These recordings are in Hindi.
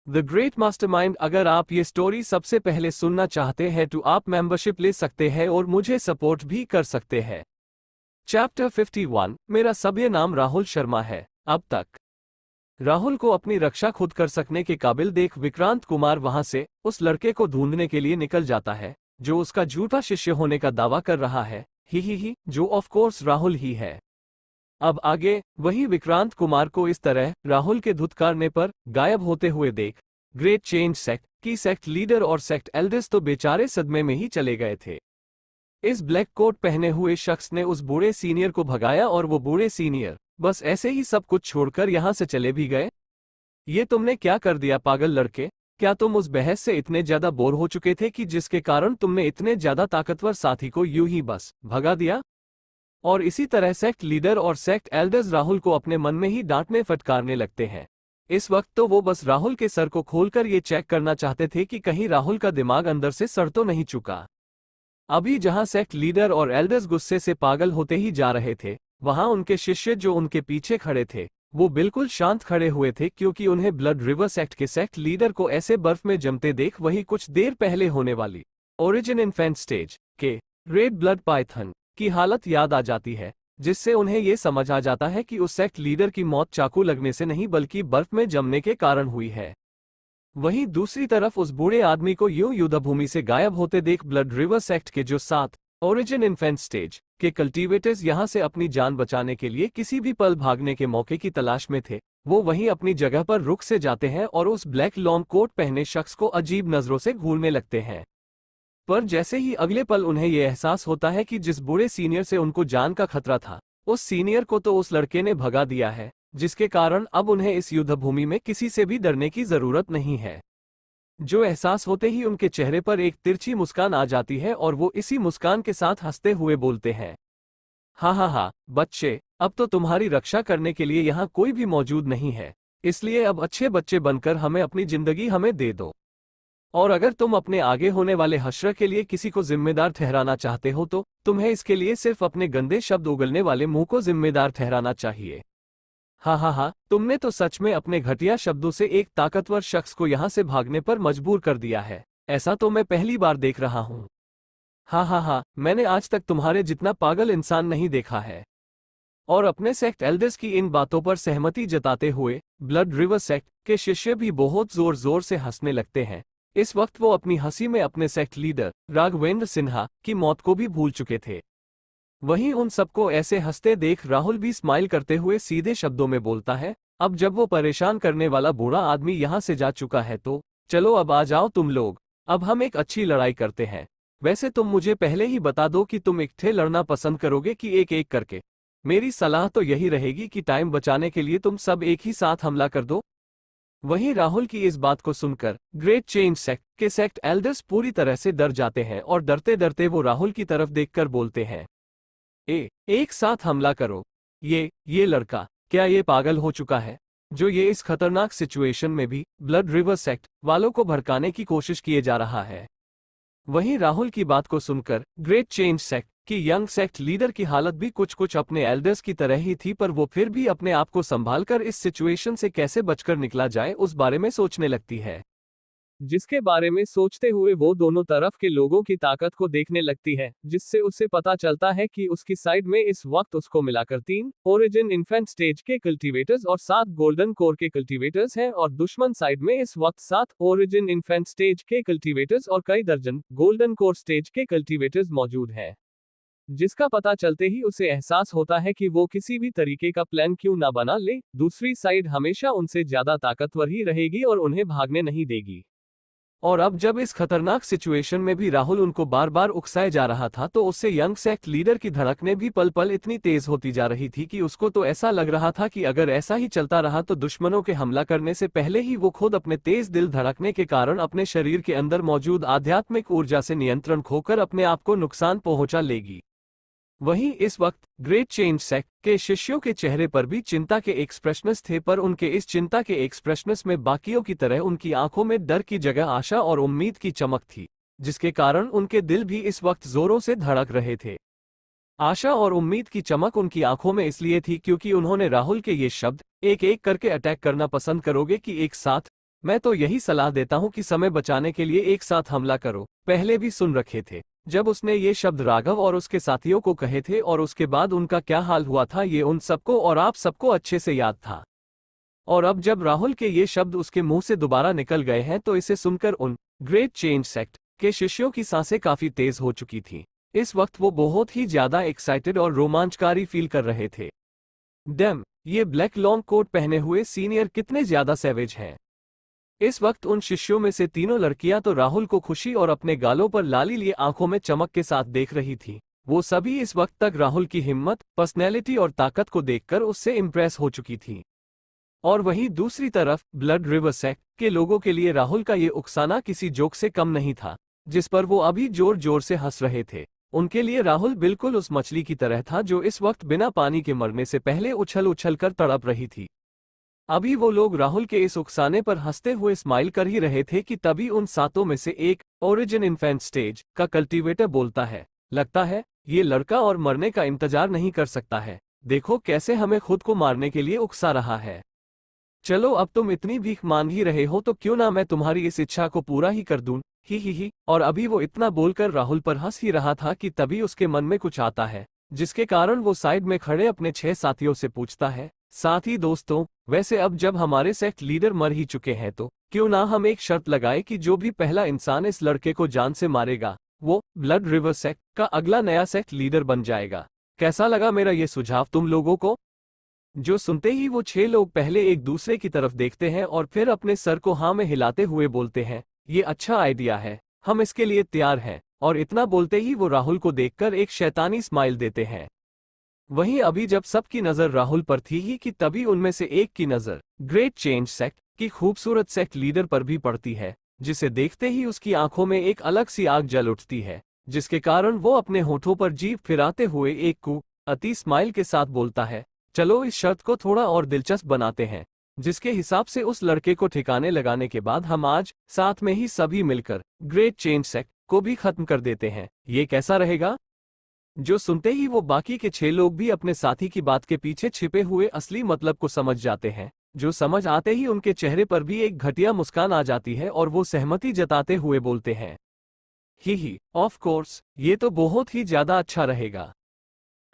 The great mastermind. अगर आप ये स्टोरी सबसे पहले सुनना चाहते हैं तो आप मेंबरशिप ले सकते हैं और मुझे सपोर्ट भी कर सकते हैं। चैप्टर 51। मेरा सभ्य नाम राहुल शर्मा है। अब तक राहुल को अपनी रक्षा खुद कर सकने के काबिल देख विक्रांत कुमार वहां से उस लड़के को ढूंढने के लिए निकल जाता है जो उसका झूठा शिष्य होने का दावा कर रहा है, ही जो ऑफ कोर्स राहुल ही है। अब आगे वही विक्रांत कुमार को इस तरह राहुल के धुतकारने पर गायब होते हुए देख ग्रेट चेंज सेक्ट की सेक्ट लीडर और सेक्ट एल्डर्स तो बेचारे सदमे में ही चले गए थे। इस ब्लैक कोट पहने हुए शख्स ने उस बूढ़े सीनियर को भगाया और वो बूढ़े सीनियर बस ऐसे ही सब कुछ छोड़कर यहां से चले भी गए। ये तुमने क्या कर दिया पागल लड़के? क्या तुम उस बहस से इतने ज्यादा बोर हो चुके थे कि जिसके कारण तुमने इतने ज्यादा ताकतवर साथी को यूं ही बस भगा दिया? और इसी तरह सेक्ट लीडर और सेक्ट एल्डर्स राहुल को अपने मन में ही डांटने फटकारने लगते हैं। इस वक्त तो वो बस राहुल के सर को खोलकर ये चेक करना चाहते थे कि कहीं राहुल का दिमाग अंदर से सड़ तो नहीं चुका। अभी जहां सेक्ट लीडर और एल्डर्स गुस्से से पागल होते ही जा रहे थे, वहां उनके शिष्य जो उनके पीछे खड़े थे वो बिल्कुल शांत खड़े हुए थे, क्योंकि उन्हें ब्लड रिवर सेक्ट के सेक्ट लीडर को ऐसे बर्फ में जमते देख वही कुछ देर पहले होने वाली ओरिजिन इन्फेंट स्टेज के रेड ब्लड पाइथन की हालत याद आ जाती है, जिससे उन्हें ये समझ आ जाता है कि उस सेक्ट लीडर की मौत चाकू लगने से नहीं बल्कि बर्फ में जमने के कारण हुई है। वहीं दूसरी तरफ उस बूढ़े आदमी को यूं युद्धभूमि से गायब होते देख ब्लड रिवर सेक्ट के जो 7 ओरिजिन इन्फेंट स्टेज के कल्टीवेटर्स यहां से अपनी जान बचाने के लिए किसी भी पल भागने के मौके की तलाश में थे, वो वहीं अपनी जगह पर रुक से जाते हैं और उस ब्लैक लॉन्ग कोट पहने शख्स को अजीब नजरों से घूरने लगते हैं। पर जैसे ही अगले पल उन्हें यह एहसास होता है कि जिस बूढ़े सीनियर से उनको जान का खतरा था, उस सीनियर को तो उस लड़के ने भगा दिया है, जिसके कारण अब उन्हें इस युद्धभूमि में किसी से भी डरने की जरूरत नहीं है। जो एहसास होते ही उनके चेहरे पर एक तिरछी मुस्कान आ जाती है और वो इसी मुस्कान के साथ हंसते हुए बोलते हैं, हा बच्चे, अब तो तुम्हारी रक्षा करने के लिए यहाँ कोई भी मौजूद नहीं है, इसलिए अब अच्छे बच्चे बनकर हमें अपनी जिंदगी हमें दे दो। और अगर तुम अपने आगे होने वाले हश्र के लिए किसी को जिम्मेदार ठहराना चाहते हो तो तुम्हें इसके लिए सिर्फ अपने गंदे शब्द उगलने वाले मुंह को जिम्मेदार ठहराना चाहिए। हा, तुमने तो सच में अपने घटिया शब्दों से एक ताकतवर शख्स को यहां से भागने पर मजबूर कर दिया है। ऐसा तो मैं पहली बार देख रहा हूं। हा, मैंने आज तक तुम्हारे जितना पागल इंसान नहीं देखा है। और अपने सेक्ट एल्डर्स की इन बातों पर सहमति जताते हुए ब्लड रिवर सेक्ट के शिष्य भी बहुत जोर जोर से हंसने लगते हैं। इस वक्त वो अपनी हंसी में अपने सेक्ट लीडर राघवेंद्र सिन्हा की मौत को भी भूल चुके थे। वहीं उन सबको ऐसे हंसते देख राहुल भी स्माइल करते हुए सीधे शब्दों में बोलता है, अब जब वो परेशान करने वाला बूढ़ा आदमी यहां से जा चुका है तो चलो अब आ जाओ तुम लोग, अब हम एक अच्छी लड़ाई करते हैं। वैसे तुम मुझे पहले ही बता दो कि तुम इकट्ठे लड़ना पसंद करोगे कि एक एक करके। मेरी सलाह तो यही रहेगी कि टाइम बचाने के लिए तुम सब एक ही साथ हमला कर दो। वहीं राहुल की इस बात को सुनकर ग्रेट चेंज सेक्ट के सेक्ट एल्डर्स पूरी तरह से डर जाते हैं और डरते डरते वो राहुल की तरफ देखकर बोलते हैं, एक साथ हमला करो। ये लड़का क्या ये पागल हो चुका है जो ये इस खतरनाक सिचुएशन में भी ब्लड रिवर सेक्ट वालों को भड़काने की कोशिश किए जा रहा है। वहीं राहुल की बात को सुनकर ग्रेट चेंज सेक्ट की यंग सेक्ट लीडर की हालत भी कुछ अपने एल्डर्स की तरह ही थी, पर वो फिर भी अपने आप को संभालकर इस सिचुएशन से कैसे बचकर निकला जाए उस बारे में सोचने लगती है। जिसके बारे में सोचते हुए वो दोनों तरफ के लोगों की ताकत को देखने लगती है, जिससे उसे पता चलता है कि उसकी साइड में इस वक्त उसको मिलाकर 3 ओरिजिन इन्फेंट स्टेज के कल्टीवेटर्स और 7 गोल्डन कोर के कल्टीवेटर्स हैं, और दुश्मन साइड में इस वक्त 7 ओरिजिन इन्फेंट स्टेज के कल्टीवेटर्स और कई दर्जन गोल्डन कोर स्टेज के कल्टीवेटर्स मौजूद हैं। जिसका पता चलते ही उसे एहसास होता है कि वो किसी भी तरीके का प्लान क्यों ना बना ले, दूसरी साइड हमेशा उनसे ज्यादा ताकतवर ही रहेगी और उन्हें भागने नहीं देगी। और अब जब इस खतरनाक सिचुएशन में भी राहुल उनको बार बार उकसाए जा रहा था, तो उससे यंग सेक्ट लीडर की धड़कनें भी पल पल इतनी तेज होती जा रही थी कि उसको तो ऐसा लग रहा था कि अगर ऐसा ही चलता रहा तो दुश्मनों के हमला करने से पहले ही वो खुद अपने तेज दिल धड़कने के कारण अपने शरीर के अंदर मौजूद आध्यात्मिक ऊर्जा से नियंत्रण खोकर अपने आप को नुकसान पहुंचा लेगी। वहीं इस वक्त ग्रेट चेंज सेक्ट के शिष्यों के चेहरे पर भी चिंता के एक्सप्रेशंस थे, पर उनके इस चिंता के एक्सप्रेशंस में बाकियों की तरह उनकी आंखों में डर की जगह आशा और उम्मीद की चमक थी, जिसके कारण उनके दिल भी इस वक्त जोरों से धड़क रहे थे। आशा और उम्मीद की चमक उनकी आंखों में इसलिए थी क्योंकि उन्होंने राहुल के ये शब्द, एक एक करके अटैक करना पसंद करोगे कि एक साथ, मैं तो यही सलाह देता हूँ कि समय बचाने के लिए एक साथ हमला करो। पहले भी सुन रखे थे जब उसने ये शब्द राघव और उसके साथियों को कहे थे और उसके बाद उनका क्या हाल हुआ था, ये उन सबको और आप सबको अच्छे से याद था। और अब जब राहुल के ये शब्द उसके मुंह से दोबारा निकल गए हैं तो इसे सुनकर उन ग्रेट चेंज सेक्ट के शिष्यों की सांसें काफी तेज हो चुकी थी। इस वक्त वो बहुत ही ज्यादा एक्साइटेड और रोमांचकारी फील कर रहे थे। डैम, ये ब्लैक लॉन्ग कोट पहने हुए सीनियर कितने ज्यादा सैवेज हैं। इस वक्त उन शिष्यों में से तीनों लड़कियां तो राहुल को खुशी और अपने गालों पर लाली लिए आंखों में चमक के साथ देख रही थी। वो सभी इस वक्त तक राहुल की हिम्मत, पर्सनैलिटी और ताकत को देखकर उससे इम्प्रेस हो चुकी थी। और वहीं दूसरी तरफ ब्लड रिवर सेक्ट के लोगों के लिए राहुल का ये उकसाना किसी जोक से कम नहीं था, जिस पर वो अभी जोर जोर से हंस रहे थे। उनके लिए राहुल बिल्कुल उस मछली की तरह था जो इस वक्त बिना पानी के मरने से पहले उछल उछल कर तड़प रही थी। अभी वो लोग राहुल के इस उकसाने पर हंसते हुए स्माइल कर ही रहे थे कि तभी उन सातों में से एक ओरिजिन इन्फेंट स्टेज का कल्टीवेटर बोलता है, लगता है ये लड़का और मरने का इंतजार नहीं कर सकता है। देखो कैसे हमें खुद को मारने के लिए उकसा रहा है। चलो अब तुम इतनी भीख मांग ही रहे हो तो क्यों ना मैं तुम्हारी इस इच्छा को पूरा ही कर दूं। ही। और अभी वो इतना बोलकर राहुल पर हंस ही रहा था कि तभी उसके मन में कुछ आता है, जिसके कारण वो साइड में खड़े अपने 6 साथियों से पूछता है, साथी दोस्तों, वैसे अब जब हमारे सेक्ट लीडर मर ही चुके हैं तो क्यों ना हम एक शर्त लगाए कि जो भी पहला इंसान इस लड़के को जान से मारेगा वो ब्लड रिवर सेक्ट का अगला नया सेक्ट लीडर बन जाएगा। कैसा लगा मेरा ये सुझाव तुम लोगों को? जो सुनते ही वो 6 लोग पहले एक दूसरे की तरफ देखते हैं और फिर अपने सर को हाँ में हिलाते हुए बोलते हैं, ये अच्छा आइडिया है, हम इसके लिए तैयार हैं। और इतना बोलते ही वो राहुल को देखकर एक शैतानी स्माइल देते हैं। वहीं अभी जब सबकी नजर राहुल पर थी ही कि तभी उनमें से एक की नजर ग्रेट चेंज सेक्ट की खूबसूरत सेक्ट लीडर पर भी पड़ती है, जिसे देखते ही उसकी आंखों में एक अलग सी आग जल उठती है, जिसके कारण वो अपने होठों पर जीभ फिराते हुए एक अति स्माइल के साथ बोलता है, चलो इस शर्त को थोड़ा और दिलचस्प बनाते हैं, जिसके हिसाब से उस लड़के को ठिकाने लगाने के बाद हम आज साथ में ही सभी मिलकर ग्रेट चेंज सेक्ट को भी खत्म कर देते हैं। ये कैसा रहेगा? जो सुनते ही वो बाकी के 6 लोग भी अपने साथी की बात के पीछे छिपे हुए असली मतलब को समझ जाते हैं, जो समझ आते ही उनके चेहरे पर भी एक घटिया मुस्कान आ जाती है और वो सहमति जताते हुए बोलते हैं, ही ऑफ कोर्स, ये तो बहुत ही ज्यादा अच्छा रहेगा।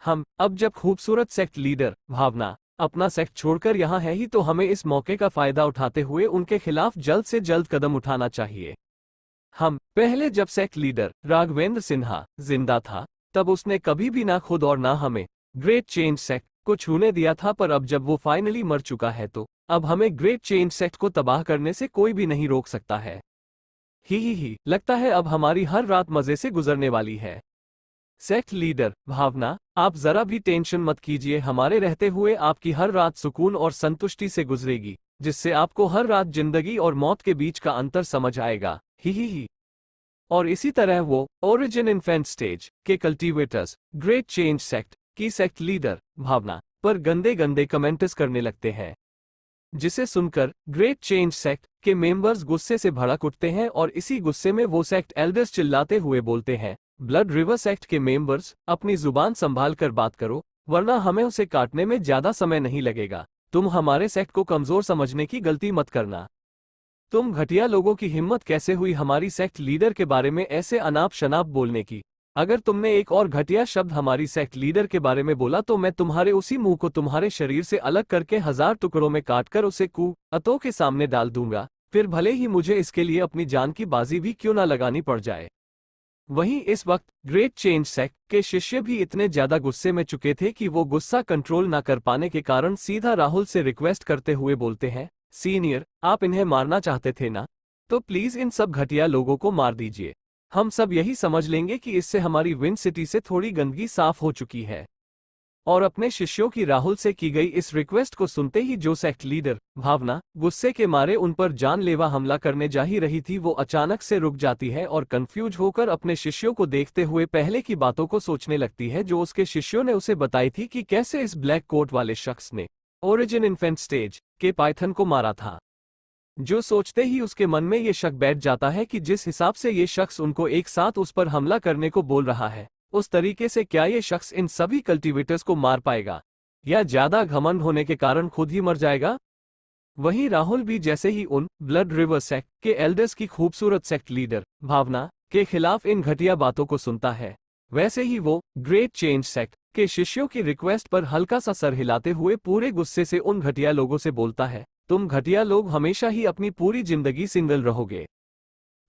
हम अब जब खूबसूरत सेक्ट लीडर भावना अपना सेक्ट छोड़कर यहाँ है ही तो हमें इस मौके का फायदा उठाते हुए उनके खिलाफ जल्द से जल्द कदम उठाना चाहिए। हम पहले जब सेक्ट लीडर राघवेंद्र सिन्हा जिंदा था तब उसने कभी भी ना खुद और ना हमें ग्रेट चेंज सेक्ट को छूने दिया था, पर अब जब वो फाइनली मर चुका है तो अब हमें ग्रेट चेंज सेक्ट को तबाह करने से कोई भी नहीं रोक सकता है। ही लगता है अब हमारी हर रात मजे से गुजरने वाली है। सेक्ट लीडर भावना, आप जरा भी टेंशन मत कीजिए, हमारे रहते हुए आपकी हर रात सुकून और संतुष्टि से गुजरेगी, जिससे आपको हर रात जिंदगी और मौत के बीच का अंतर समझ आएगा। ही। और इसी तरह वो ओरिजिन इन्फेंट स्टेज के कल्टीवेटर्स ग्रेट चेंज सेक्ट की सेक्ट लीडर भावना पर गंदे गंदे कमेंट्स करने लगते हैं, जिसे सुनकर ग्रेट चेंज सेक्ट के मेंबर्स गुस्से से भड़क उठते हैं और इसी गुस्से में वो सेक्ट एल्डर्स चिल्लाते हुए बोलते हैं, ब्लड रिवर सेक्ट के मेंबर्स अपनी जुबान संभाल कर बात करो, वरना हमें उसे काटने में ज्यादा समय नहीं लगेगा। तुम हमारे सेक्ट को कमजोर समझने की गलती मत करना। तुम घटिया लोगों की हिम्मत कैसे हुई हमारी सेक्ट लीडर के बारे में ऐसे अनाप शनाप बोलने की? अगर तुमने एक और घटिया शब्द हमारी सेक्ट लीडर के बारे में बोला तो मैं तुम्हारे उसी मुंह को तुम्हारे शरीर से अलग करके 1000 टुकड़ों में काटकर उसे कुत्तों के सामने डाल दूंगा, फिर भले ही मुझे इसके लिए अपनी जान की बाजी भी क्यों ना लगानी पड़ जाए। वहीं इस वक्त ग्रेट चेंज सेक्ट के शिष्य भी इतने ज्यादा गुस्से में चुके थे कि वो गुस्सा कंट्रोल ना कर पाने के कारण सीधा राहुल से रिक्वेस्ट करते हुए बोलते हैं, सीनियर, आप इन्हें मारना चाहते थे ना, तो प्लीज इन सब घटिया लोगों को मार दीजिए। हम सब यही समझ लेंगे कि इससे हमारी विंड सिटी से थोड़ी गंदगी साफ हो चुकी है। और अपने शिष्यों की राहुल से की गई इस रिक्वेस्ट को सुनते ही जो सेक्ट लीडर भावना गुस्से के मारे उन पर जानलेवा हमला करने जा ही रही थी, वो अचानक से रुक जाती है और कंफ्यूज होकर अपने शिष्यों को देखते हुए पहले की बातों को सोचने लगती है जो उसके शिष्यों ने उसे बताई थी कि कैसे इस ब्लैक कोट वाले शख्स ने ओरिजिन इन्फेंट स्टेज के पाइथन को मारा था। जो सोचते ही उसके मन में ये शक बैठ जाता है कि जिस हिसाब से ये शख्स उनको एक साथ उस पर हमला करने को बोल रहा है, उस तरीके से क्या ये शख्स इन सभी कल्टीवेटर्स को मार पाएगा, या ज्यादा घमंड होने के कारण खुद ही मर जाएगा? वहीं राहुल भी जैसे ही उन ब्लड रिवर सेक्ट के एल्डर्स की खूबसूरत सेक्ट लीडर भावना के खिलाफ इन घटिया बातों को सुनता है, वैसे ही वो ग्रेट चेंज सेक्ट के शिष्यों की रिक्वेस्ट पर हल्का सा सर हिलाते हुए पूरे गुस्से से उन घटिया लोगों से बोलता है, तुम घटिया लोग हमेशा ही अपनी पूरी जिंदगी सिंगल रहोगे।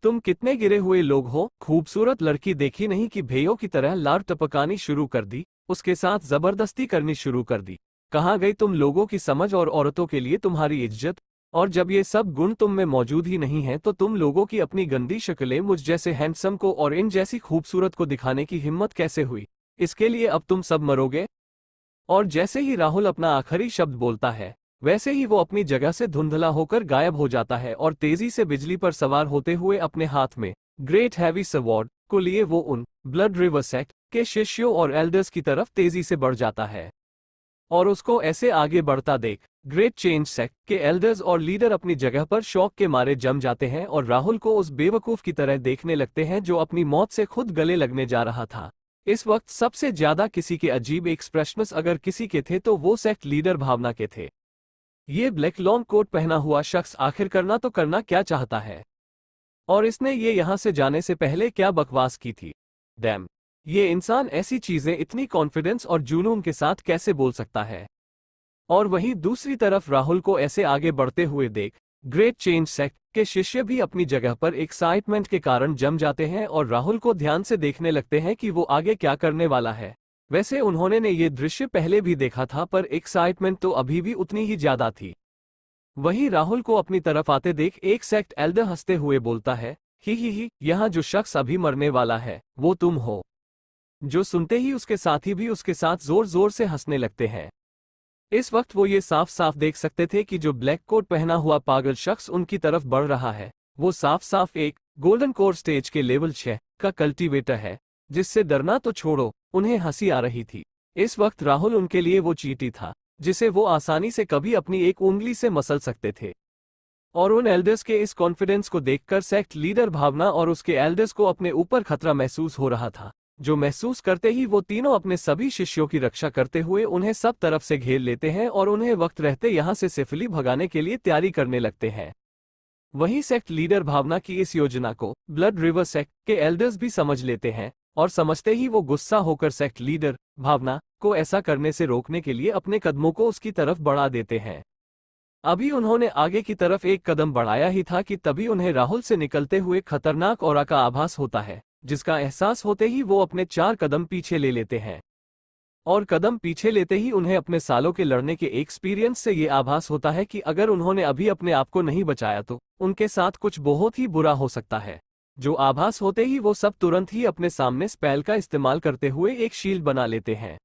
तुम कितने गिरे हुए लोग हो। खूबसूरत लड़की देखी नहीं कि भेयों की तरह लार टपकानी शुरू कर दी, उसके साथ जबरदस्ती करनी शुरू कर दी। कहाँ गई तुम लोगों की समझ और औरतों के लिए तुम्हारी इज्जत। और जब ये सब गुण तुम में मौजूद ही नहीं है तो तुम लोगों की अपनी गंदी शक्लें मुझ जैसे हैंडसम को और इन जैसी खूबसूरत को दिखाने की हिम्मत कैसे हुई। इसके लिए अब तुम सब मरोगे। और जैसे ही राहुल अपना आखिरी शब्द बोलता है, वैसे ही वो अपनी जगह से धुंधला होकर गायब हो जाता है और तेजी से बिजली पर सवार होते हुए अपने हाथ में ग्रेट हैवी स्वॉर्ड को लिए वो उन ब्लड रिवर सेक्ट के शिष्यों और एल्डर्स की तरफ तेजी से बढ़ जाता है। और उसको ऐसे आगे बढ़ता देख ग्रेट चेंज सेक्ट के एल्डर्स और लीडर अपनी जगह पर शौक के मारे जम जाते हैं और राहुल को उस बेवकूफ की तरह देखने लगते हैं जो अपनी मौत से खुद गले लगने जा रहा था। इस वक्त सबसे ज्यादा किसी के अजीब एक्सप्रेशंस अगर किसी के थे तो वो सेक्ट लीडर भावना के थे। ये ब्लैक लॉन्ग कोट पहना हुआ शख्स आखिर करना तो करना क्या चाहता है, और इसने ये यहां से जाने से पहले क्या बकवास की थी। डैम, ये इंसान ऐसी चीजें इतनी कॉन्फिडेंस और जुनून के साथ कैसे बोल सकता है। और वहीं दूसरी तरफ राहुल को ऐसे आगे बढ़ते हुए देख ग्रेट चेंज सेक्ट के शिष्य भी अपनी जगह पर एक्साइटमेंट के कारण जम जाते हैं और राहुल को ध्यान से देखने लगते हैं कि वो आगे क्या करने वाला है। वैसे उन्होंने ने ये दृश्य पहले भी देखा था पर एक्साइटमेंट तो अभी भी उतनी ही ज्यादा थी। वहीं राहुल को अपनी तरफ आते देख एक सेक्ट एल्डर हंसते हुए बोलता है, ही, यहाँ जो शख्स अभी मरने वाला है वो तुम हो। जो सुनते ही उसके साथी भी उसके साथ जोर जोर से हंसने लगते हैं। इस वक्त वो ये साफ साफ देख सकते थे कि जो ब्लैक कोट पहना हुआ पागल शख्स उनकी तरफ बढ़ रहा है वो साफ साफ एक गोल्डन कोर स्टेज के लेवल 6 का कल्टीवेटर है, जिससे डरना तो छोड़ो उन्हें हंसी आ रही थी। इस वक्त राहुल उनके लिए वो चींटी था जिसे वो आसानी से कभी अपनी एक उंगली से मसल सकते थे। और उन एल्डर्स के इस कॉन्फिडेंस को देखकर सेक्ट लीडर भावना और उसके एल्डर्स को अपने ऊपर खतरा महसूस हो रहा था, जो महसूस करते ही वो तीनों अपने सभी शिष्यों की रक्षा करते हुए उन्हें सब तरफ से घेर लेते हैं और उन्हें वक्त रहते यहां से सेफली भगाने के लिए तैयारी करने लगते हैं। वहीं सेक्ट लीडर भावना की इस योजना को ब्लड रिवर सेक्ट के एल्डर्स भी समझ लेते हैं और समझते ही वो गुस्सा होकर सेक्ट लीडर भावना को ऐसा करने से रोकने के लिए अपने कदमों को उसकी तरफ बढ़ा देते हैं। अभी उन्होंने आगे की तरफ एक कदम बढ़ाया ही था कि तभी उन्हें राहुल से निकलते हुए खतरनाक ऑरा का आभास होता है, जिसका एहसास होते ही वो अपने 4 कदम पीछे ले लेते हैं। और कदम पीछे लेते ही उन्हें अपने सालों के लड़ने के एक्सपीरियंस से ये आभास होता है कि अगर उन्होंने अभी अपने आप को नहीं बचाया तो उनके साथ कुछ बहुत ही बुरा हो सकता है। जो आभास होते ही वो सब तुरंत ही अपने सामने स्पेल का इस्तेमाल करते हुए एक शील्ड बना लेते हैं।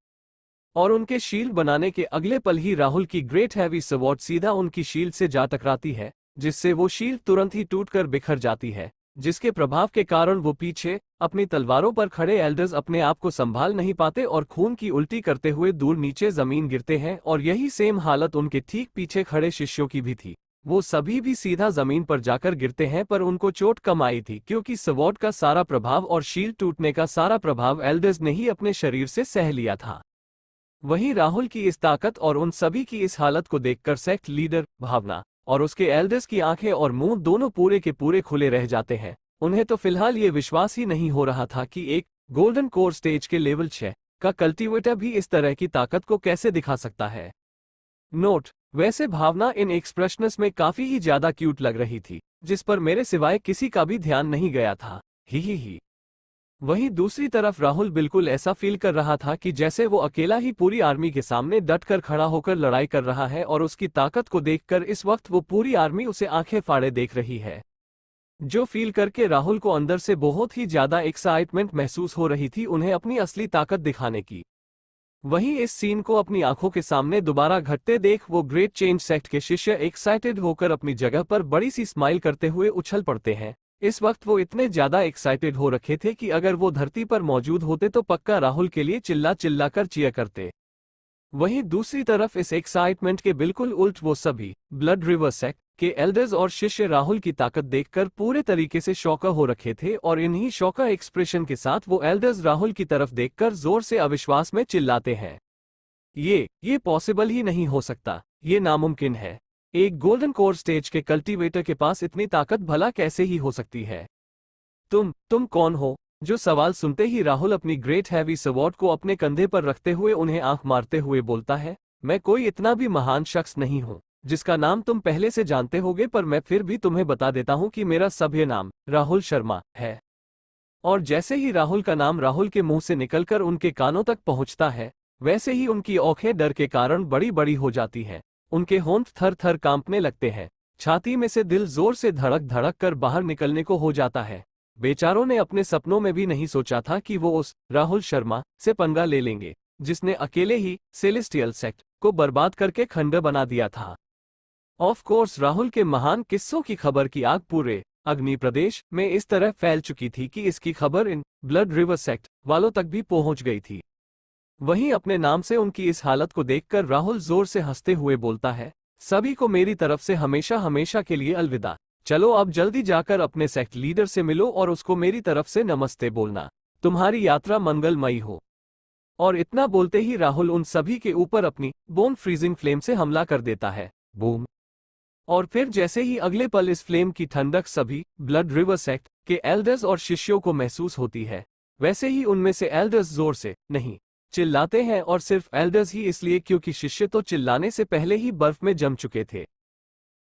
और उनके शील्ड बनाने के अगले पल ही राहुल की ग्रेट हैवी स्वॉर्ड सीधा उनकी शील्ड से जा टकराती है, जिससे वो शील्ड तुरंत ही टूटकर बिखर जाती है, जिसके प्रभाव के कारण वो पीछे अपनी तलवारों पर खड़े एल्डर्स अपने आप को संभाल नहीं पाते और खून की उल्टी करते हुए दूर नीचे जमीन गिरते हैं। और यही सेम हालत उनके ठीक पीछे खड़े शिष्यों की भी थी। वो सभी भी सीधा जमीन पर जाकर गिरते हैं, पर उनको चोट कम आई थी क्योंकि स्वॉर्ड का सारा प्रभाव और शील्ड टूटने का सारा प्रभाव एल्डर्स ने ही अपने शरीर से सह लिया था। वहीं राहुल की इस ताकत और उन सभी की इस हालत को देखकर सेक्ट लीडर भावना और उसके एल्डर्स की आंखें और मुंह दोनों पूरे के पूरे खुले रह जाते हैं। उन्हें तो फिलहाल ये विश्वास ही नहीं हो रहा था कि एक गोल्डन कोर स्टेज के लेवल 6 का कल्टीवेटर भी इस तरह की ताकत को कैसे दिखा सकता है। नोट: वैसे भावना इन एक्सप्रेशंस में काफी ही ज्यादा क्यूट लग रही थी, जिस पर मेरे सिवाय किसी का भी ध्यान नहीं गया था। ही। वहीं दूसरी तरफ राहुल बिल्कुल ऐसा फील कर रहा था कि जैसे वो अकेला ही पूरी आर्मी के सामने डटकर खड़ा होकर लड़ाई कर रहा है और उसकी ताकत को देखकर इस वक्त वो पूरी आर्मी उसे आंखें फाड़े देख रही है। जो फील करके राहुल को अंदर से बहुत ही ज्यादा एक्साइटमेंट महसूस हो रही थी उन्हें अपनी असली ताकत दिखाने की। वहीं इस सीन को अपनी आंखों के सामने दोबारा घटते देख वो ग्रेट चेंज सेक्ट के शिष्य एक्साइटेड होकर अपनी जगह पर बड़ी सी स्माइल करते हुए उछल पड़ते हैं। इस वक्त वो इतने ज्यादा एक्साइटेड हो रखे थे कि अगर वो धरती पर मौजूद होते तो पक्का राहुल के लिए चिल्ला चिल्ला कर चीयर करते। वहीं दूसरी तरफ इस एक्साइटमेंट के बिल्कुल उल्ट वो सभी ब्लड रिवर सेक्ट के एल्डर्स और शिष्य राहुल की ताकत देखकर पूरे तरीके से शौका हो रखे थे और इन्हीं शौका एक्सप्रेशन के साथ वो एल्डर्स राहुल की तरफ देखकर जोर से अविश्वास में चिल्लाते हैं, ये पॉसिबल ही नहीं हो सकता, ये नामुमकिन है। एक गोल्डन कोर स्टेज के कल्टीवेटर के पास इतनी ताकत भला कैसे ही हो सकती है? तुम कौन हो? जो सवाल सुनते ही राहुल अपनी ग्रेट हैवी स्वॉर्ड को अपने कंधे पर रखते हुए उन्हें आंख मारते हुए बोलता है, मैं कोई इतना भी महान शख्स नहीं हूं जिसका नाम तुम पहले से जानते होगे, पर मैं फिर भी तुम्हें बता देता हूं कि मेरा सभ्य नाम राहुल शर्मा है। और जैसे ही राहुल का नाम राहुल के मुंह से निकलकर उनके कानों तक पहुंचता है, वैसे ही उनकी आंखें डर के कारण बड़ी बड़ी हो जाती हैं। उनके होंठ थर थर कांपने लगते हैं, छाती में से दिल जोर से धड़क धड़क कर बाहर निकलने को हो जाता है। बेचारों ने अपने सपनों में भी नहीं सोचा था कि वो उस राहुल शर्मा से पंगा ले लेंगे, जिसने अकेले ही सेलेस्टियल सेक्ट को बर्बाद करके खंडर बना दिया था। ऑफ कोर्स राहुल के महान किस्सों की खबर की आग पूरे अग्नि प्रदेश में इस तरह फैल चुकी थी कि इसकी खबर इन ब्लड रिवर सेक्ट वालों तक भी पहुंच गई थी। वहीं अपने नाम से उनकी इस हालत को देखकर राहुल जोर से हंसते हुए बोलता है, सभी को मेरी तरफ से हमेशा हमेशा के लिए अलविदा। चलो अब जल्दी जाकर अपने सेक्ट लीडर से मिलो और उसको मेरी तरफ से नमस्ते बोलना। तुम्हारी यात्रा मंगलमयी हो। और इतना बोलते ही राहुल उन सभी के ऊपर अपनी बोन फ्रीजिंग फ्लेम से हमला कर देता है। बूम। और फिर जैसे ही अगले पल इस फ्लेम की ठंडक सभी ब्लड रिवर सेक्ट के एल्डर्स और शिष्यों को महसूस होती है, वैसे ही उनमें से एल्डर्स जोर से नहीं चिल्लाते हैं, और सिर्फ एल्डर्स ही इसलिए क्योंकि शिष्य तो चिल्लाने से पहले ही बर्फ में जम चुके थे।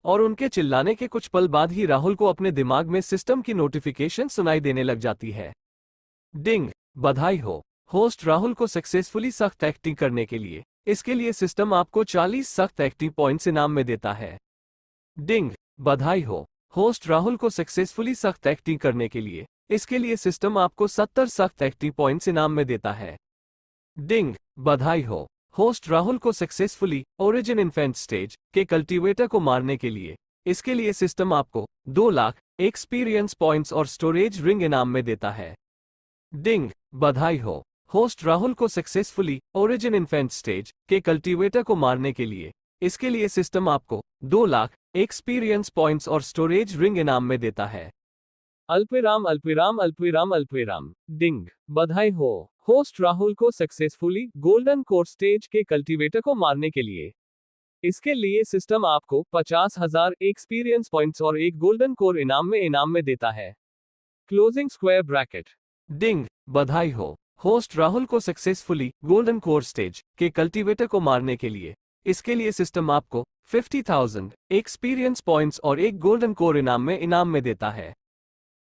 और उनके चिल्लाने के कुछ पल बाद ही राहुल को अपने दिमाग में सिस्टम की नोटिफिकेशन सुनाई देने लग जाती है। डिंग, बधाई हो। होस्ट राहुल को सक्सेसफुली सख्त एक्टिंग करने के लिए इसके लिए सिस्टम आपको 40 सख्त एक्टिंग पॉइंट्स इनाम में देता है। डिंग, बधाई हो। होस्ट राहुल को सक्सेसफुली सख्त एक्टिंग करने के लिए इसके लिए सिस्टम आपको 70 सख्त एक्टिंग पॉइंट्स इनाम में देता है। डिंग, बधाई हो। होस्ट राहुल को सक्सेसफुली ओरिजिन इन्फेंट स्टेज के कल्टीवेटर को मारने के लिए इसके लिए सिस्टम आपको 2 लाख एक्सपीरियंस पॉइंट्स और स्टोरेज रिंग इनाम में देता है। डिंग, बधाई हो। होस्ट राहुल को सक्सेसफुली ओरिजिन इन्फेंट स्टेज के कल्टीवेटर को मारने के लिए इसके लिए सिस्टम आपको 2 लाख एक्सपीरियंस पॉइंट्स और स्टोरेज रिंग इनाम में देता है। अल्पविराम अल्पविराम अल्पविराम अल्पविराम। डिंग, बधाई हो। होस्ट राहुल को सक्सेसफुली गोल्डन कोर स्टेज के कल्टीवेटर को मारने के लिए इसके लिए सिस्टम आपको 50,000 एक्सपीरियंस पॉइंट्स और एक गोल्डन कोर इनाम में देता है। Closing square bracket. डिंग, बधाई हो। होस्ट राहुल को सक्सेसफुली गोल्डन कोर स्टेज के कल्टीवेटर को मारने के लिए इसके लिए सिस्टम आपको 50,000 एक्सपीरियंस पॉइंट्स और एक गोल्डन कोर इनाम में देता है।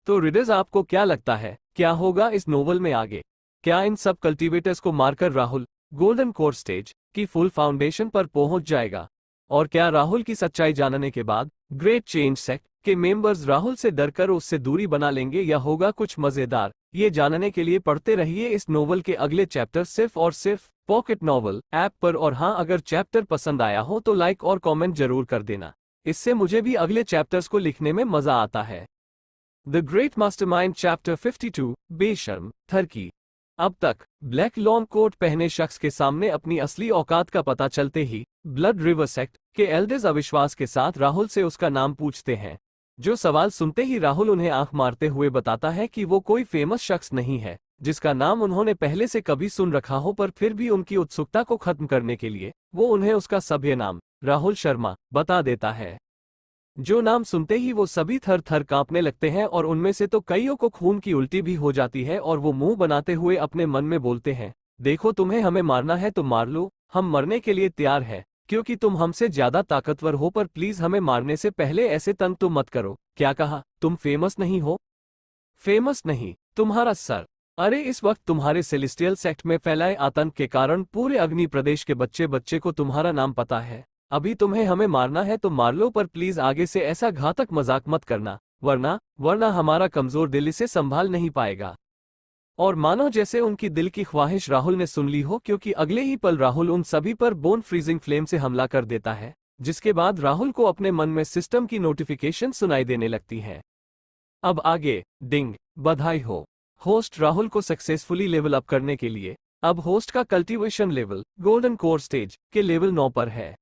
तो रीडर्स, आपको क्या लगता है क्या होगा इस नोवेल में आगे? क्या इन सब कल्टीवेटर्स को मारकर राहुल गोल्डन कोर स्टेज की फुल फाउंडेशन पर पहुंच जाएगा? और क्या राहुल की सच्चाई जानने के बाद ग्रेट चेंज सेक्ट के मेंबर्स राहुल से डरकर उससे दूरी बना लेंगे, या होगा कुछ मजेदार? ये जानने के लिए पढ़ते रहिए इस नोवेल के अगले चैप्टर सिर्फ और सिर्फ पॉकेट नॉवल ऐप पर। और हाँ, अगर चैप्टर पसंद आया हो तो लाइक और कमेंट जरूर कर देना, इससे मुझे भी अगले चैप्टर्स को लिखने में मजा आता है। द ग्रेट मास्टरमाइंड चैप्टर 52 बेशर्म थर्की। अब तक ब्लैक लॉन्ग कोट पहने शख्स के सामने अपनी असली औकात का पता चलते ही ब्लड रिवर सेक्ट के एल्डर्स अविश्वास के साथ राहुल से उसका नाम पूछते हैं। जो सवाल सुनते ही राहुल उन्हें आंख मारते हुए बताता है कि वो कोई फेमस शख्स नहीं है जिसका नाम उन्होंने पहले से कभी सुन रखा हो, पर फिर भी उनकी उत्सुकता को खत्म करने के लिए वो उन्हें उसका सभ्य नाम राहुल शर्मा बता देता है। जो नाम सुनते ही वो सभी थर थर कांपने लगते हैं, और उनमें से तो कईयों को खून की उल्टी भी हो जाती है, और वो मुंह बनाते हुए अपने मन में बोलते हैं, देखो तुम्हें हमें मारना है तो मार लो, हम मरने के लिए तैयार है क्योंकि तुम हमसे ज्यादा ताकतवर हो, पर प्लीज हमें मारने से पहले ऐसे तंग तो मत करो। क्या कहा? तुम फेमस नहीं हो? फेमस नहीं? तुम्हारा सर। अरे इस वक्त तुम्हारे सेलेस्टियल सेक्ट में फैलाए आतंक के कारण पूरे अग्नि प्रदेश के बच्चे बच्चे को तुम्हारा नाम पता है। अभी तुम्हें हमें मारना है तो मार लो, पर प्लीज आगे से ऐसा घातक मजाक मत करना, वरना हमारा कमजोर दिल इसे संभाल नहीं पाएगा। और मानो जैसे उनकी दिल की ख्वाहिश राहुल ने सुन ली हो, क्योंकि अगले ही पल राहुल उन सभी पर बोन फ्रीजिंग फ्लेम से हमला कर देता है, जिसके बाद राहुल को अपने मन में सिस्टम की नोटिफिकेशन सुनाई देने लगती है। अब आगे। डिंग, बधाई हो। होस्ट राहुल को सक्सेसफुली लेवल अप करने के लिए अब होस्ट का cultivation level golden core stage के लेवल 9 पर है।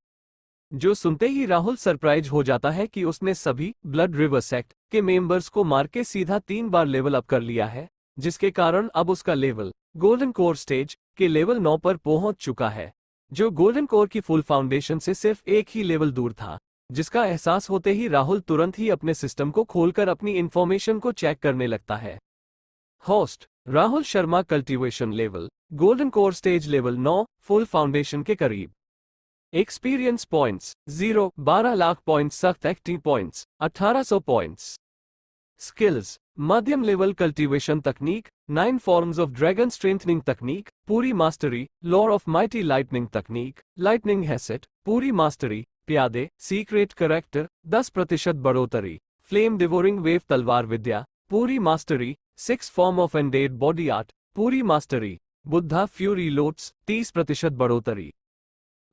जो सुनते ही राहुल सरप्राइज हो जाता है कि उसने सभी ब्लड रिवर सेक्ट के मेंबर्स को मार के सीधा 3 बार लेवल अप कर लिया है, जिसके कारण अब उसका लेवल गोल्डन कोर स्टेज के लेवल 9 पर पहुंच चुका है, जो गोल्डन कोर की फुल फाउंडेशन से सिर्फ एक ही लेवल दूर था। जिसका एहसास होते ही राहुल तुरंत ही अपने सिस्टम को खोलकर अपनी इंफॉर्मेशन को चेक करने लगता है। Host Rahul Sharma, cultivation level golden core stage level 9, full foundation के करीब। Experience points 0, 12 lakh points. सख्त एक्टिंग पॉइंट्स 1800 पॉइंट्स। स्किल्स मध्यम लेवल कल्टीवेशन तकनीक, 9 फॉर्म्स ऑफ ड्रैगन स्ट्रेंथनिंग तकनीक, पूरी mastery. Lore of mighty lightning तकनीक, लाइटनिंग हैसेट, पूरी मास्टरी। प्यादे सीक्रेट करेक्टर 10% बढ़ोतरी। फ्लेम डिवोरिंग वेव तलवार विद्या, पूरी mastery. 6 form of ended body art, पूरी मास्टरी। बुद्धा फ्यूरी लोट्स 30% बढ़ोतरी।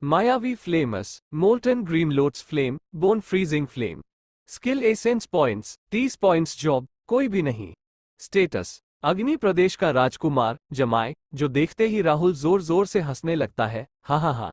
मायावी flames molten green lotus flame, bone freezing flame. Skill essence points 30 points. Job कोई भी नहीं। स्टेटस अग्नि प्रदेश का राजकुमार जमाए, जो देखते ही राहुल जोर जोर से हंसने लगता है। हा हा हा।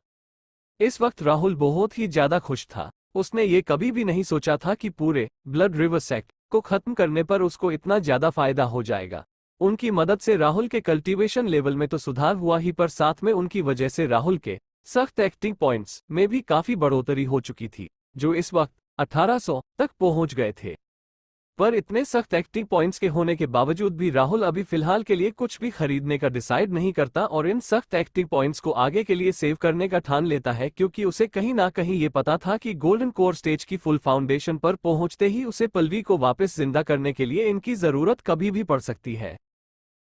इस वक्त राहुल बहुत ही ज्यादा खुश था। उसने ये कभी भी नहीं सोचा था कि पूरे ब्लड रिवर सेक्ट को खत्म करने पर उसको इतना ज्यादा फायदा हो जाएगा। उनकी मदद से राहुल के कल्टीवेशन लेवल में तो सुधार हुआ ही, पर साथ में उनकी वजह से राहुल के सख्त एक्टिंग पॉइंट्स में भी काफी बढ़ोतरी हो चुकी थी, जो इस वक्त 1800 तक पहुंच गए थे। पर इतने सख्त एक्टिंग पॉइंट्स के होने के बावजूद भी राहुल अभी फिलहाल के लिए कुछ भी खरीदने का डिसाइड नहीं करता और इन सख्त एक्टिंग पॉइंट्स को आगे के लिए सेव करने का ठान लेता है, क्योंकि उसे कहीं ना कहीं ये पता था कि गोल्डन कोर स्टेज की फुल फाउंडेशन पर पहुंचते ही उसे पल्लवी को वापस जिंदा करने के लिए इनकी जरूरत कभी भी पड़ सकती है।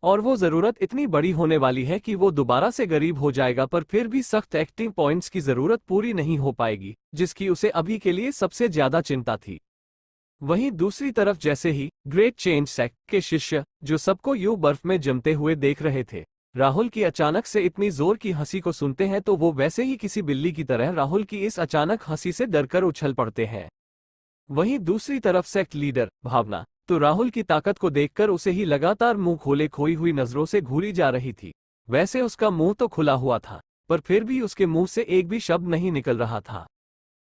और वो जरूरत इतनी बड़ी होने वाली है कि वो दोबारा से गरीब हो जाएगा, पर फिर भी सख्त एक्टिंग पॉइंट्स की जरूरत पूरी नहीं हो पाएगी, जिसकी उसे अभी के लिए सबसे ज्यादा चिंता थी। वहीं दूसरी तरफ जैसे ही ग्रेट चेंज सेक्ट के शिष्य, जो सबको यूं बर्फ में जमते हुए देख रहे थे, राहुल की अचानक से इतनी जोर की हंसी को सुनते हैं तो वो वैसे ही किसी बिल्ली की तरह राहुल की इस अचानक हंसी से डरकर उछल पड़ते हैं। वहीं दूसरी तरफ सेक्ट लीडर भावना तो राहुल की ताकत को देखकर उसे ही लगातार मुंह खोले खोई हुई नजरों से घूरी जा रही थी। वैसे उसका मुंह तो खुला हुआ था, पर फिर भी उसके मुंह से एक भी शब्द नहीं निकल रहा था।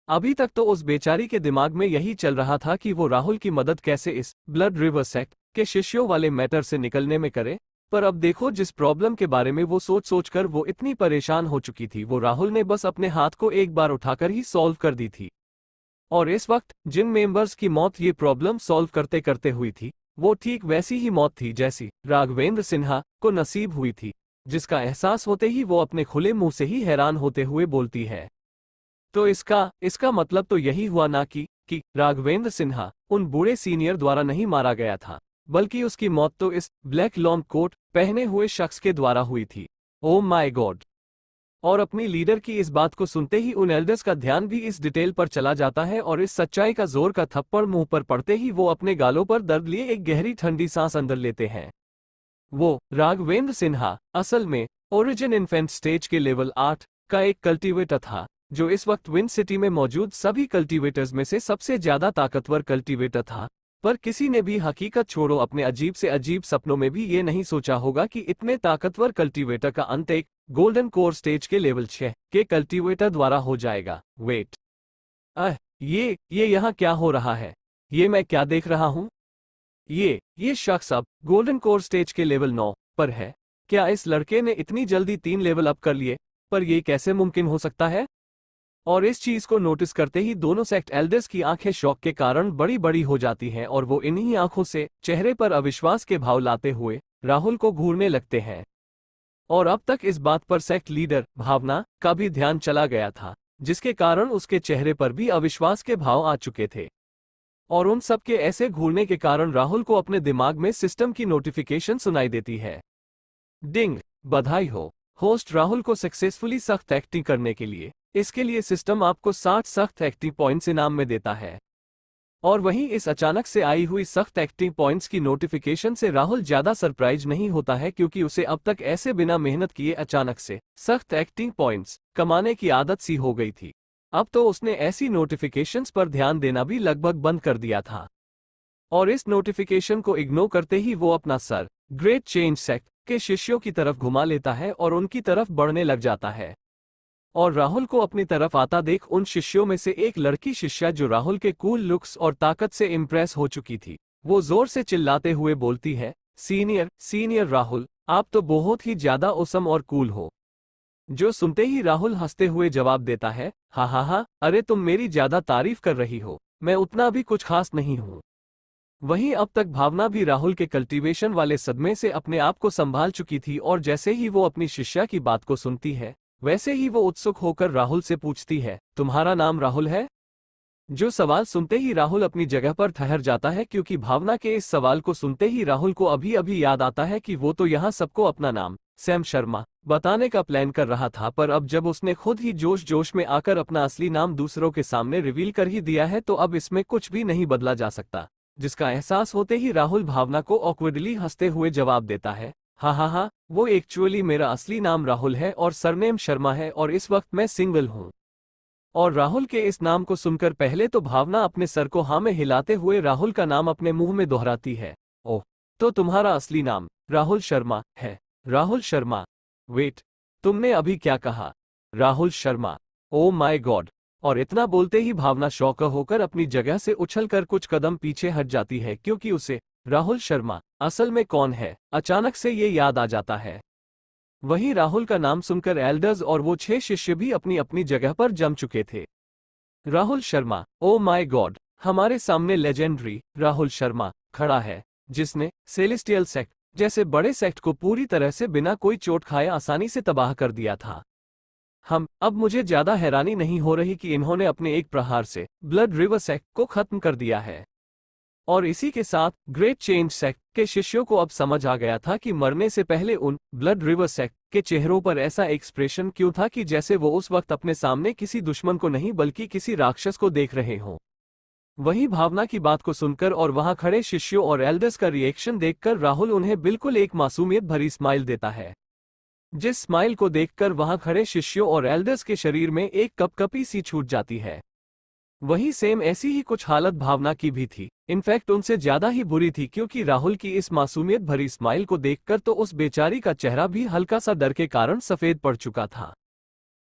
अभी तक तो उस बेचारी के दिमाग में यही चल रहा था कि वो राहुल की मदद कैसे इस ब्लड रिवर सेक्ट के शिष्यों वाले मैटर से निकलने में करे, पर अब देखो जिस प्रॉब्लम के बारे में वो सोच सोचकर वो इतनी परेशान हो चुकी थी, वो राहुल ने बस अपने हाथ को एक बार उठाकर ही सॉल्व कर दी थी। और इस वक्त जिन मेंबर्स की मौत ये प्रॉब्लम सॉल्व करते करते हुई थी, वो ठीक वैसी ही मौत थी जैसी राघवेंद्र सिन्हा को नसीब हुई थी, जिसका एहसास होते ही वो अपने खुले मुंह से ही हैरान होते हुए बोलती है। तो इसका मतलब तो यही हुआ ना कि राघवेंद्र सिन्हा उन बूढ़े सीनियर द्वारा नहीं मारा गया था, बल्कि उसकी मौत तो इस ब्लैक लॉन्ग कोट पहने हुए शख्स के द्वारा हुई थी। Oh my God. और अपनी लीडर की इस बात को सुनते ही उन एल्डर्स का ध्यान भी इस डिटेल पर चला जाता है और इस सच्चाई का जोर का थप्पड़ मुंह पर पड़ते ही वो अपने गालों पर दर्द लिए एक गहरी ठंडी सांस अंदर लेते हैं। वो राघवेंद्र सिन्हा असल में ओरिजिन इन्फेंट स्टेज के लेवल 8 का एक कल्टीवेटर था, जो इस वक्त विंड सिटी में मौजूद सभी कल्टीवेटर्स में से सबसे ज्यादा ताकतवर कल्टीवेटर था। पर किसी ने भी हकीकत छोड़ो अपने अजीब से अजीब सपनों में भी ये नहीं सोचा होगा कि इतने ताकतवर कल्टीवेटर का अंत एक गोल्डन कोर स्टेज के लेवल 6 के कल्टीवेटर द्वारा हो जाएगा। वेट, ये यहाँ क्या हो रहा है? ये मैं क्या देख रहा हूँ? ये शख्स अब गोल्डन कोर स्टेज के लेवल 9 पर है। क्या इस लड़के ने इतनी जल्दी 3 लेवल अप कर लिए? पर यह कैसे मुमकिन हो सकता है? और इस चीज को नोटिस करते ही दोनों सेक्ट एल्डर्स की आंखें शौक के कारण बड़ी बड़ी हो जाती हैं और वो इन्हीं आंखों से चेहरे पर अविश्वास के भाव लाते हुए राहुल को घूरने लगते हैं। और अब तक इस बात पर सेक्ट लीडर भावना का भी ध्यान चला गया था, जिसके कारण उसके चेहरे पर भी अविश्वास के भाव आ चुके थे। और उन सब के ऐसे घूरने के कारण राहुल को अपने दिमाग में सिस्टम की नोटिफिकेशन सुनाई देती है। डिंग, बधाई हो होस्ट राहुल को सक्सेसफुली सख्त एक्टिंग करने के लिए। इसके लिए सिस्टम आपको 60 सख्त एक्टिंग पॉइंट्स इनाम में देता है। और वहीं इस अचानक से आई हुई सख्त एक्टिंग पॉइंट्स की नोटिफिकेशन से राहुल ज्यादा सरप्राइज नहीं होता है, क्योंकि उसे अब तक ऐसे बिना मेहनत किए अचानक से सख्त एक्टिंग पॉइंट्स कमाने की आदत सी हो गई थी। अब तो उसने ऐसी नोटिफिकेशंस पर ध्यान देना भी लगभग बंद कर दिया था। और इस नोटिफिकेशन को इग्नोर करते ही वो अपना सर ग्रेट चेंज सेक्ट के शिष्यों की तरफ घुमा लेता है और उनकी तरफ बढ़ने लग जाता है। और राहुल को अपनी तरफ आता देख उन शिष्यों में से एक लड़की शिष्या, जो राहुल के कूल लुक्स और ताकत से इम्प्रेस हो चुकी थी, वो जोर से चिल्लाते हुए बोलती है, सीनियर राहुल, आप तो बहुत ही ज्यादा औसम और कूल हो। जो सुनते ही राहुल हंसते हुए जवाब देता है, हा हा हा, अरे तुम मेरी ज्यादा तारीफ कर रही हो, मैं उतना भी कुछ खास नहीं हूँ। वहीं अब तक भावना भी राहुल के कल्टीवेशन वाले सदमे से अपने आप को संभाल चुकी थी और जैसे ही वो अपनी शिष्या की बात को सुनती है, वैसे ही वो उत्सुक होकर राहुल से पूछती है, तुम्हारा नाम राहुल है? जो सवाल सुनते ही राहुल अपनी जगह पर ठहर जाता है, क्योंकि भावना के इस सवाल को सुनते ही राहुल को अभी अभी याद आता है कि वो तो यहाँ सबको अपना नाम सैम शर्मा बताने का प्लान कर रहा था, पर अब जब उसने खुद ही जोश जोश में आकर अपना असली नाम दूसरों के सामने रिवील कर ही दिया है, तो अब इसमें कुछ भी नहीं बदला जा सकता। जिसका एहसास होते ही राहुल भावना को ऑकवर्डली हंसते हुए जवाब देता है, हाँ हाँ हाँ, वो एक्चुअली मेरा असली नाम राहुल है और सरनेम शर्मा है और इस वक्त मैं सिंगल हूँ। और राहुल के इस नाम को सुनकर पहले तो भावना अपने सर को हाँ में हिलाते हुए राहुल का नाम अपने मुंह में दोहराती है, ओह, तो तुम्हारा असली नाम राहुल शर्मा है? राहुल शर्मा? वेट, तुमने अभी क्या कहा? Rahul Sharma? Oh my God! और इतना बोलते ही भावना शॉक होकर अपनी जगह से उछलकर कुछ कदम पीछे हट जाती है, क्योंकि उसे राहुल शर्मा असल में कौन है अचानक से ये याद आ जाता है। वहीं राहुल का नाम सुनकर एल्डर्स और वो 6 शिष्य भी अपनी अपनी जगह पर जम चुके थे। Rahul Sharma, oh my God, हमारे सामने लेजेंडरी राहुल शर्मा खड़ा है, जिसने सेलेस्टियल सेक्ट जैसे बड़े सेक्ट को पूरी तरह से बिना कोई चोट खाए आसानी से तबाह कर दिया था। अब मुझे ज्यादा हैरानी नहीं हो रही कि इन्होंने अपने एक प्रहार से ब्लड रिवर सेक्ट को खत्म कर दिया है। और इसी के साथ ग्रेट चेंज सेक्ट के शिष्यों को अब समझ आ गया था कि मरने से पहले उन ब्लड रिवर सेक्ट के चेहरों पर ऐसा एक्सप्रेशन क्यों था कि जैसे वो उस वक्त अपने सामने किसी दुश्मन को नहीं बल्कि किसी राक्षस को देख रहे हों। वहीं भावना की बात को सुनकर और वहां खड़े शिष्यों और एल्डर्स का रिएक्शन देखकर राहुल उन्हें बिल्कुल एक मासूमियत भरी स्माइल देता है, जिस स्माइल को देखकर वहां खड़े शिष्यों और एल्डर्स के शरीर में एक कपकपी सी छूट जाती है। वहीं सेम ऐसी ही कुछ हालत भावना की भी थी, इनफैक्ट उनसे ज्यादा ही बुरी थी, क्योंकि राहुल की इस मासूमियत भरी स्माइल को देखकर तो उस बेचारी का चेहरा भी हल्का सा डर के कारण सफेद पड़ चुका था।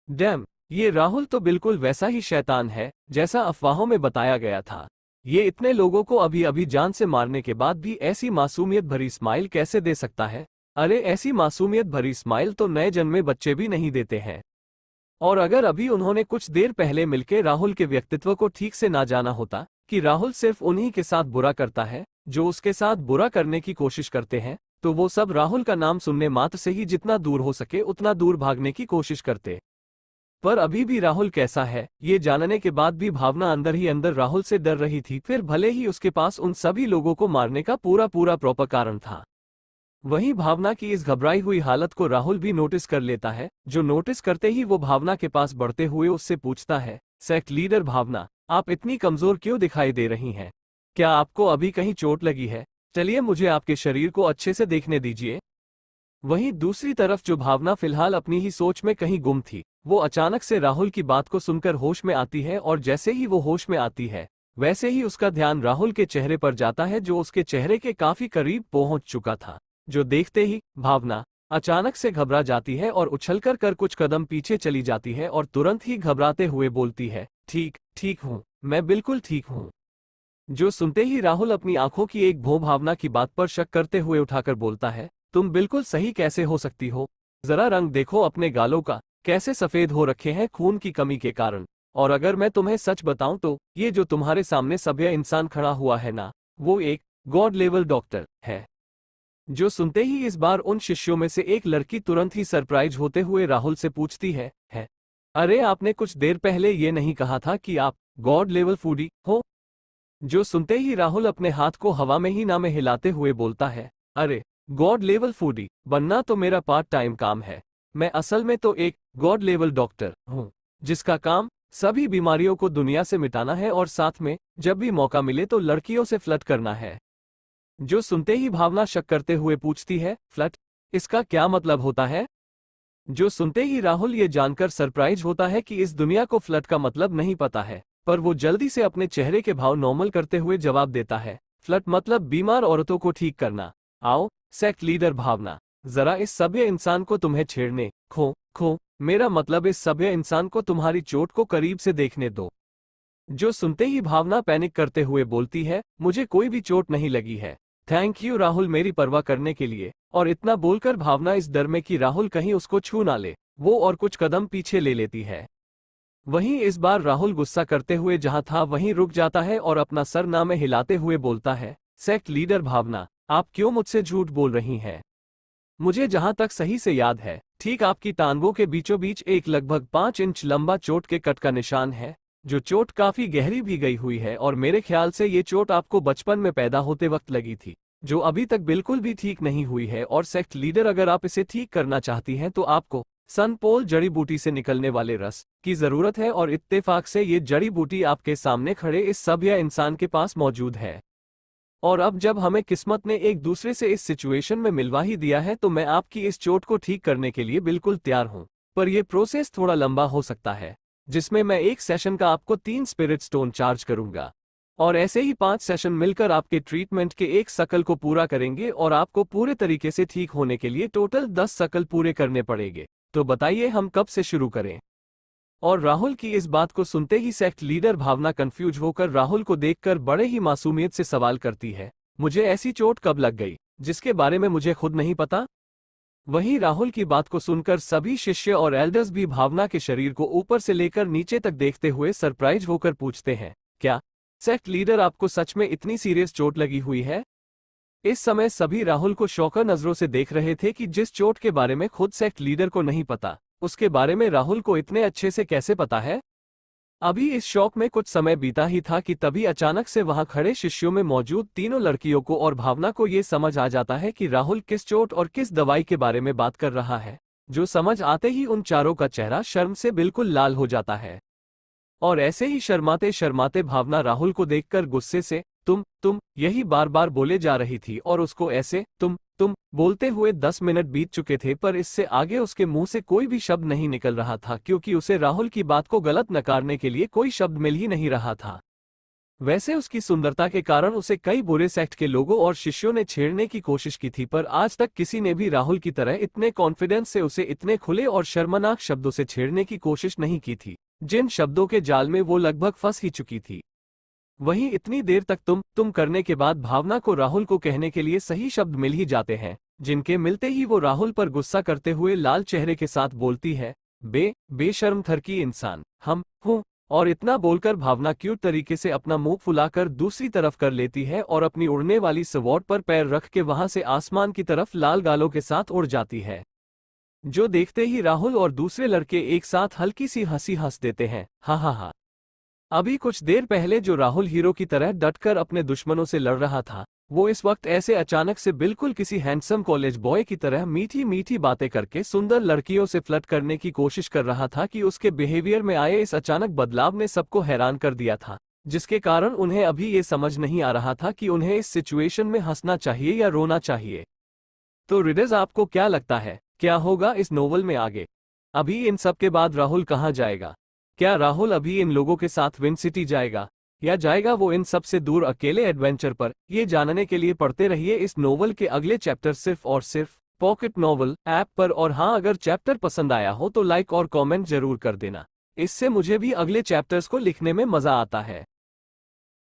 डैम, ये राहुल तो बिल्कुल वैसा ही शैतान है जैसा अफवाहों में बताया गया था। ये इतने लोगों को अभी अभी जान से मारने के बाद भी ऐसी मासूमियत भरी स्माइल कैसे दे सकता है? अरे ऐसी मासूमियत भरी स्माइल तो नए जन्मे बच्चे भी नहीं देते हैं। और अगर अभी उन्होंने कुछ देर पहले मिलकर राहुल के व्यक्तित्व को ठीक से ना जाना होता कि राहुल सिर्फ उन्हीं के साथ बुरा करता है जो उसके साथ बुरा करने की कोशिश करते हैं, तो वो सब राहुल का नाम सुनने मात्र से ही जितना दूर हो सके उतना दूर भागने की कोशिश करते। पर अभी भी राहुल कैसा है ये जानने के बाद भी भावना अंदर ही अंदर राहुल से डर रही थी, फिर भले ही उसके पास उन सभी लोगों को मारने का पूरा प्रॉपर कारण था। वहीं भावना की इस घबराई हुई हालत को राहुल भी नोटिस कर लेता है, जो नोटिस करते ही वो भावना के पास बढ़ते हुए उससे पूछता है, सेक्ट लीडर भावना, आप इतनी कमजोर क्यों दिखाई दे रही हैं? क्या आपको अभी कहीं चोट लगी है? चलिए मुझे आपके शरीर को अच्छे से देखने दीजिए। वहीं दूसरी तरफ जो भावना फिलहाल अपनी ही सोच में कहीं गुम थी, वो अचानक से राहुल की बात को सुनकर होश में आती है, और जैसे ही वो होश में आती है वैसे ही उसका ध्यान राहुल के चेहरे पर जाता है, जो उसके चेहरे के काफी करीब पहुंच चुका था। जो देखते ही भावना अचानक से घबरा जाती है और उछलकर कर कुछ कदम पीछे चली जाती है और तुरंत ही घबराते हुए बोलती है, ठीक ठीक हूँ, मैं बिल्कुल ठीक हूँ। जो सुनते ही राहुल अपनी आंखों की एक भौं भावना की बात पर शक करते हुए उठाकर बोलता है, तुम बिल्कुल सही कैसे हो सकती हो? जरा रंग देखो अपने गालों का, कैसे सफेद हो रखे हैं खून की कमी के कारण। और अगर मैं तुम्हें सच बताऊं तो ये जो तुम्हारे सामने सभ्य इंसान खड़ा हुआ है ना, वो एक गॉड लेवल डॉक्टर है। जो सुनते ही इस बार उन शिष्यों में से एक लड़की तुरंत ही सरप्राइज होते हुए राहुल से पूछती है, अरे आपने कुछ देर पहले ये नहीं कहा था कि आप गॉड लेवल फूडी हो? जो सुनते ही राहुल अपने हाथ को हवा में ही ना में हिलाते हुए बोलता है, अरे गॉड लेवल फूडी बनना तो मेरा पार्ट टाइम काम है, मैं असल में तो एक गॉड लेवल डॉक्टर हूँ, जिसका काम सभी बीमारियों को दुनिया से मिटाना है और साथ में जब भी मौका मिले तो लड़कियों से फ्लर्ट करना है। जो सुनते ही भावना शक करते हुए पूछती है, फ्लर्ट? इसका क्या मतलब होता है? जो सुनते ही राहुल ये जानकर सरप्राइज होता है कि इस दुनिया को फ्लर्ट का मतलब नहीं पता है, पर वो जल्दी से अपने चेहरे के भाव नॉर्मल करते हुए जवाब देता है, फ्लर्ट मतलब बीमार औरतों को ठीक करना। आओ सेक्ट लीडर भावना, जरा इस सभ्य इंसान को तुम्हें छेड़ने खो मेरा मतलब इस सभ्य इंसान को तुम्हारी चोट को करीब से देखने दो। जो सुनते ही भावना पैनिक करते हुए बोलती है, मुझे कोई भी चोट नहीं लगी है, थैंक यू राहुल मेरी परवाह करने के लिए। और इतना बोलकर भावना इस डर में कि राहुल कहीं उसको छू ना ले, वो और कुछ कदम पीछे ले लेती है। वहीं इस बार राहुल गुस्सा करते हुए जहां था वहीं रुक जाता है और अपना सर ना में हिलाते हुए बोलता है, सेक्ट लीडर भावना, आप क्यों मुझसे झूठ बोल रही हैं? मुझे जहां तक सही से याद है, ठीक आपकी टांगों के बीचों बीच एक लगभग 5 इंच लंबा चोट के कट का निशान है, जो चोट काफी गहरी भी गई हुई है और मेरे ख्याल से ये चोट आपको बचपन में पैदा होते वक्त लगी थी, जो अभी तक बिल्कुल भी ठीक नहीं हुई है। और सेक्ट लीडर, अगर आप इसे ठीक करना चाहती हैं तो आपको सनपोल जड़ी बूटी से निकलने वाले रस की जरूरत है, और इत्तेफाक से ये जड़ी बूटी आपके सामने खड़े इस सभ्य इंसान के पास मौजूद है। और अब जब हमें किस्मत ने एक दूसरे से इस सिचुएशन में मिलवा ही दिया है तो मैं आपकी इस चोट को ठीक करने के लिए बिल्कुल तैयार हूं। पर यह प्रोसेस थोड़ा लंबा हो सकता है, जिसमें मैं एक सेशन का आपको 3 स्पिरिट स्टोन चार्ज करूंगा, और ऐसे ही 5 सेशन मिलकर आपके ट्रीटमेंट के एक सकल को पूरा करेंगे और आपको पूरे तरीके से ठीक होने के लिए टोटल 10 सकल पूरे करने पड़ेंगे। तो बताइए हम कब से शुरू करें? और राहुल की इस बात को सुनते ही सेक्ट लीडर भावना कंफ्यूज होकर राहुल को देखकर बड़े ही मासूमियत से सवाल करती है, मुझे ऐसी चोट कब लग गई जिसके बारे में मुझे खुद नहीं पता? वहीं राहुल की बात को सुनकर सभी शिष्य और एल्डर्स भी भावना के शरीर को ऊपर से लेकर नीचे तक देखते हुए सरप्राइज होकर पूछते हैं, क्या सेक्ट लीडर आपको सच में इतनी सीरियस चोट लगी हुई है? इस समय सभी राहुल को शौका नजरों से देख रहे थे कि जिस चोट के बारे में खुद सेक्ट लीडर को नहीं पता, उसके बारे में राहुल को इतने अच्छे से कैसे पता है? अभी इस शौक में कुछ समय बीता ही था कि तभी अचानक से वहां खड़े शिष्यों में मौजूद तीनों लड़कियों को और भावना को ये समझ आ जाता है कि राहुल किस चोट और किस दवाई के बारे में बात कर रहा है, जो समझ आते ही उन चारों का चेहरा शर्म से बिल्कुल लाल हो जाता है। और ऐसे ही शर्माते शर्माते भावना राहुल को देखकर गुस्से से तुम यही बार बार बोले जा रही थी, और उसको ऐसे तुम बोलते हुए 10 मिनट बीत चुके थे, पर इससे आगे उसके मुंह से कोई भी शब्द नहीं निकल रहा था, क्योंकि उसे राहुल की बात को गलत नकारने के लिए कोई शब्द मिल ही नहीं रहा था। वैसे उसकी सुंदरता के कारण उसे कई बुरे सेक्ट के लोगों और शिष्यों ने छेड़ने की कोशिश की थी, पर आज तक किसी ने भी राहुल की तरह इतने कॉन्फिडेंस से उसे इतने खुले और शर्मनाक शब्दों से छेड़ने की कोशिश नहीं की थी, जिन शब्दों के जाल में वो लगभग फंस ही चुकी थी। वहीं इतनी देर तक तुम करने के बाद भावना को राहुल को कहने के लिए सही शब्द मिल ही जाते हैं, जिनके मिलते ही वो राहुल पर गुस्सा करते हुए लाल चेहरे के साथ बोलती है, बेशर्म थरकी इंसान, हम हूँ। और इतना बोलकर भावना क्यूट तरीके से अपना मुंह फुलाकर दूसरी तरफ कर लेती है और अपनी उड़ने वाली स्वॉर्ड पर पैर रख के वहां से आसमान की तरफ लाल गालों के साथ उड़ जाती है, जो देखते ही राहुल और दूसरे लड़के एक साथ हल्की सी हंसी हंस देते हैं। हा हा हा। अभी कुछ देर पहले जो राहुल हीरो की तरह डटकर अपने दुश्मनों से लड़ रहा था, वो इस वक्त ऐसे अचानक से बिल्कुल किसी हैंडसम कॉलेज बॉय की तरह मीठी मीठी बातें करके सुंदर लड़कियों से फ्लर्ट करने की कोशिश कर रहा था कि उसके बिहेवियर में आए इस अचानक बदलाव ने सबको हैरान कर दिया था, जिसके कारण उन्हें अभी ये समझ नहीं आ रहा था कि उन्हें इस सिचुएशन में हंसना चाहिए या रोना चाहिए। तो रीडर्स, आपको क्या लगता है, क्या होगा इस नोवेल में आगे? अभी इन सब के बाद राहुल कहाँ जाएगा? क्या राहुल अभी इन लोगों के साथ विन सिटी जाएगा, या जाएगा वो इन सब से दूर अकेले एडवेंचर पर? ये जानने के लिए पढ़ते रहिए इस नोवेल के अगले चैप्टर सिर्फ और सिर्फ पॉकेट नोवेल ऐप पर। और हाँ, अगर चैप्टर पसंद आया हो तो लाइक और कमेंट जरूर कर देना, इससे मुझे भी अगले चैप्टर्स को लिखने में मजा आता है।